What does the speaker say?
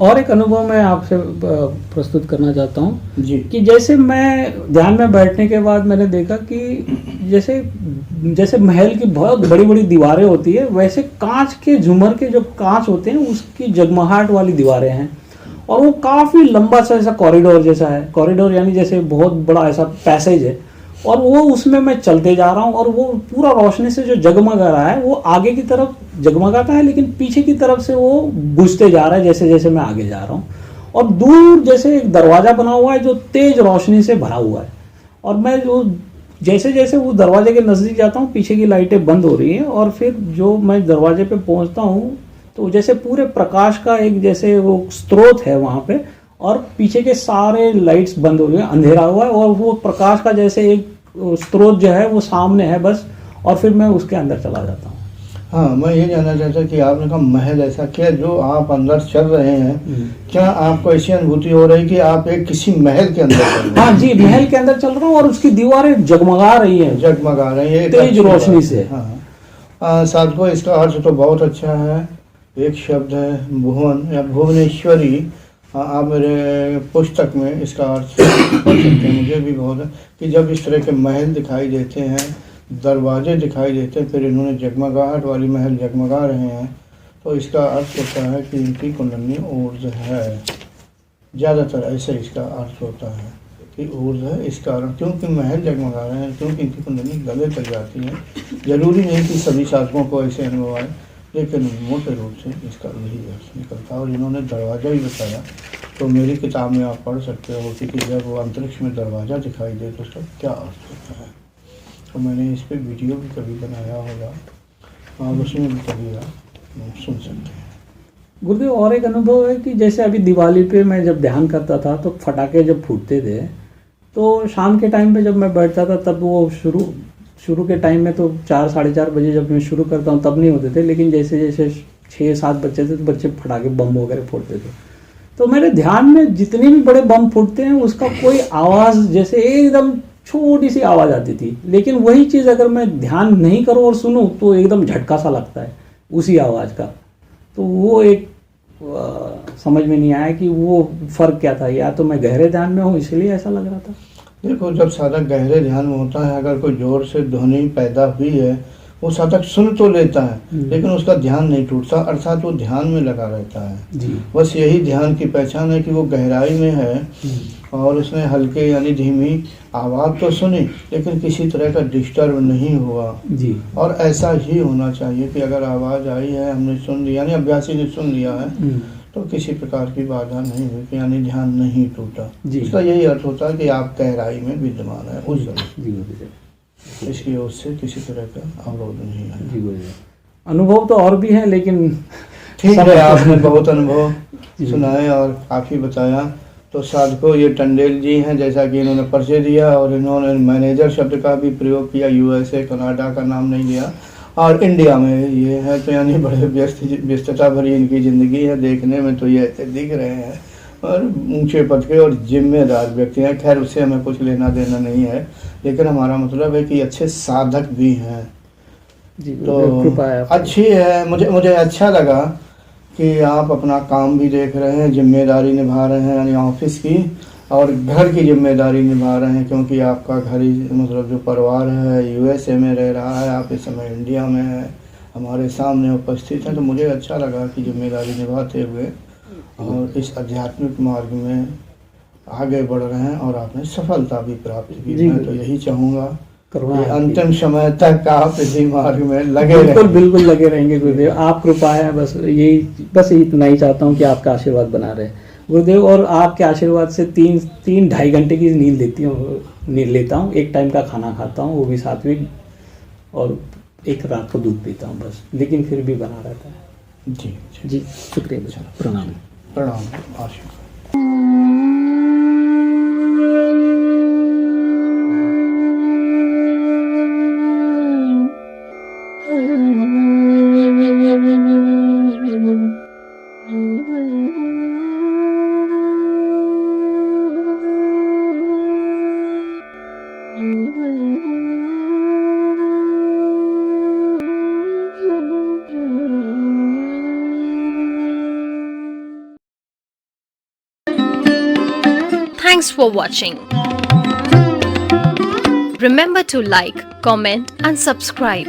और एक अनुभव मैं आपसे प्रस्तुत करना चाहता हूँ जी। कि जैसे मैं ध्यान में बैठने के बाद मैंने देखा कि जैसे जैसे महल की बहुत बड़ी बड़ी दीवारें होती है, वैसे कांच के झूमर के जो कांच होते हैं उसकी जगमगाहट वाली दीवारें हैं, और वो काफ़ी लंबा सा ऐसा कॉरिडोर जैसा है। कॉरिडोर यानी जैसे बहुत बड़ा ऐसा पैसेज है, और वो उसमें मैं चलते जा रहा हूँ, और वो पूरा रोशनी से जो जगमगा रहा है वो आगे की तरफ जगमगाता है, लेकिन पीछे की तरफ से वो बुझते जा रहा है जैसे जैसे मैं आगे जा रहा हूँ। और दूर जैसे एक दरवाज़ा बना हुआ है जो तेज रोशनी से भरा हुआ है, और मैं जो जैसे जैसे वो दरवाजे के नज़दीक जाता हूँ पीछे की लाइटें बंद हो रही हैं, और फिर जो मैं दरवाजे पे पहुँचता हूँ तो जैसे पूरे प्रकाश का एक जैसे वो स्रोत है वहाँ पे, और पीछे के सारे लाइट्स बंद हो गए, अंधेरा हुआ है, और वो प्रकाश का जैसे एक स्रोत जो है वो सामने है बस, और फिर मैं उसके अंदर चला जाता हूँ। हाँ, मैं ये जानना चाहता कि आपने कहा महल ऐसा, क्या जो आप अंदर चल रहे हैं, क्या आपको ऐसी अनुभूति हो रही कि आप एक किसी महल के अंदर चल रहे हैं? हाँ जी, महल के अंदर चल रहा हूँ और उसकी दीवारें जगमगा रही हैं, जगमगा रही है तेज रोशनी से। हाँ, साधको इसका अर्थ तो बहुत अच्छा है। एक शब्द है भुवन या भुवनेश्वरी। आप मेरे पुस्तक में इसका अर्थ पढ़ सकते हैं। मुझे भी बहुत है कि जब इस तरह के महल दिखाई देते हैं, दरवाजे दिखाई देते हैं, फिर इन्होंने जगमगाहट वाली महल जगमगा रहे हैं, तो इसका अर्थ होता है कि इनकी कुंडली ऊर्जा है। ज़्यादातर ऐसे इसका अर्थ होता है कि ऊर्जा है इस कारण, क्योंकि महल जगमगा रहे हैं, क्योंकि इनकी कुंडली गले तक जाती है। ज़रूरी नहीं कि सभी साधकों को ऐसे अनुभव आए, लेकिन मोटे रूप से इसका यही अर्थ निकलता है। और इन्होंने दरवाज़ा ही बताया, तो मेरी किताब में आप पढ़ सकते हो कि जब वो अंतरिक्ष में दरवाज़ा दिखाई दे तो उसका क्या अर्थ होता है। तो मैंने इस पर वीडियो भी कभी बनाया होगा, और उसमें भी कभी आप सुन सकते हैं। गुरुदेव, और एक अनुभव है कि जैसे अभी दिवाली पे मैं जब ध्यान करता था तो फटाके जब फूटते थे, तो शाम के टाइम पे जब मैं बैठता था तब वो शुरू के टाइम में तो 4 साढ़े 4 बजे जब मैं शुरू करता हूँ तब नहीं होते थे, लेकिन जैसे जैसे 6 7 बच्चे थे तो बच्चे फटाके बम वगैरह फोड़ते थे, तो मेरे ध्यान में जितने भी बड़े बम फूटते हैं उसका कोई आवाज़ जैसे एकदम छोटी सी आवाज़ आती थी, लेकिन वही चीज़ अगर मैं ध्यान नहीं करूँ और सुनूँ तो एकदम झटका सा लगता है उसी आवाज़ का। तो वो एक समझ में नहीं आया कि वो फ़र्क क्या था, या तो मैं गहरे ध्यान में हूँ इसलिए ऐसा लग रहा था। देखो, जब साधक गहरे ध्यान में होता है, अगर कोई जोर से ध्वनि पैदा हुई है, वो साधक सुन तो लेता है, लेकिन उसका ध्यान नहीं टूटता, अर्थात वो ध्यान में लगा रहता है जी। बस यही ध्यान की पहचान है कि वो गहराई में है, और उसने हल्के यानी धीमी आवाज़ तो सुनी, लेकिन किसी तरह का डिस्टर्ब नहीं हुआ जी। और ऐसा ही होना चाहिए कि अगर आवाज़ आई है, हमने सुन लिया, यानी अभ्यासी ने सुन लिया है, तो किसी प्रकार की बाधा नहीं हुई, यानी ध्यान नहीं टूटा। इसका यही अर्थ होता है कि आप गहराई में विद्यमान है उस समय, इसकी ओर से किसी तरह का अवरोध नहीं है। जी, अनुभव तो और भी है, लेकिन ठीक है, आपने बहुत अनुभव सुनाए और काफ़ी बताया। तो साधको ये टंडेल जी हैं, जैसा कि इन्होंने परिचय दिया, और इन्होंने मैनेजर शब्द का भी प्रयोग किया, यूएसए कनाडा का नाम नहीं लिया, और इंडिया में ये है, तो यानी बड़े व्यस्तता भरी इनकी ज़िंदगी है। देखने में तो ये ऐसे दिख रहे हैं, और ऊंचे पद के और जिम्मेदार व्यक्ति हैं। खैर, उससे हमें कुछ लेना देना नहीं है, लेकिन हमारा मतलब है कि अच्छे साधक भी हैं। तो अच्छी है, मुझे अच्छा लगा कि आप अपना काम भी देख रहे हैं, जिम्मेदारी निभा रहे हैं, यानी ऑफिस की और घर की जिम्मेदारी निभा रहे हैं, क्योंकि आपका घर ही मतलब जो परिवार है यूएसए में रह रहा है, आप इस समय इंडिया में हैं, हमारे सामने उपस्थित हैं। तो मुझे अच्छा लगा कि जिम्मेदारी निभाते हुए और इस आध्यात्मिक मार्ग में आगे बढ़ रहे हैं, और आपने सफलता भी प्राप्त की। मैं तो यही चाहूँगा कि अंतिम समय तक आप इसी मार्ग में लगे रहें। बिल्कुल लगे रहेंगे गुरुदेव, आप कृपा है, बस इतना ही चाहता हूँ कि आपका आशीर्वाद बना रहे गुरुदेव। और आपके आशीर्वाद से 3-2.5 घंटे की नींद लेता हूँ, एक टाइम का खाना खाता हूँ, वो भी सात्विक, और एक रात को दूध पीता हूँ बस, लेकिन फिर भी बना रहता है। जी, शुक्रिया, प्रणाम। आशीर्वाद। Thanks for watching. Remember to like, comment and subscribe.